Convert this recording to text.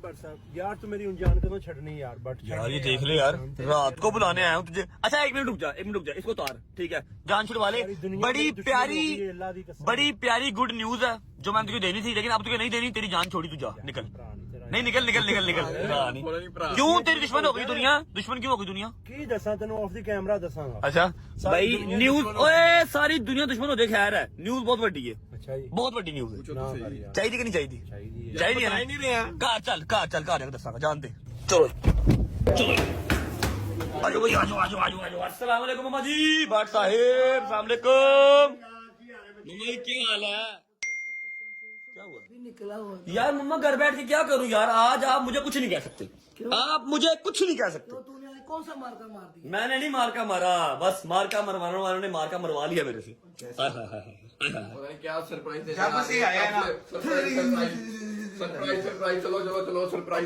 यार तू मेरी जान कदों छड़नी यार बट यार ये देख ले यार, रात को बुलाने आया हूँ तुझे। अच्छा एक मिनट रुक जा, इसको उतार, ठीक है, जान छुड़वा ले। बड़ी प्यारी गुड न्यूज है जो मैंने तुझे देनी थी, लेकिन अब तुझे नहीं देनी, तेरी जान छोड़ी, तू जा, निकल। नहीं निकल। क्यों तेरी दुश्मन हो गई दुनिया? दुश्मन क्यों हो गई दुनिया? की दसा तेन ऑफ द कैमरा दसांगा। अच्छा भाई न्यूज, ओए सारी दुनिया दुश्मन हो जाए, खैर है, न्यूज बहुत बड़ी है। अच्छा जी, बहुत बड़ी न्यूज है। चाहिए कि नहीं चाहिए? चाहिए चाहिए ना? कार चल जाकर दसांगा, जानते। चलो आजो भाई, आजो। अस्सलाम वालेकुम मामा जी, भाट साहेब, अस्सलाम वालेकुम। मम्मा जी क्या हाल है? क्या हुआ? निकला हुआ यार मम्मा घर बैठ के क्या करूं यार, आज आप मुझे कुछ नहीं कह सकते। आप मुझे कुछ नहीं कह सकते। तो तूने आज कौन सा मारकर मार दिया? मैंने नहीं मार का मारा, बस मार का मरवाने वालों ने मार का मरवा लिया मेरे से। क्या सरप्राइज जब से आया है ना सरप्राइज चलो सरप्राइज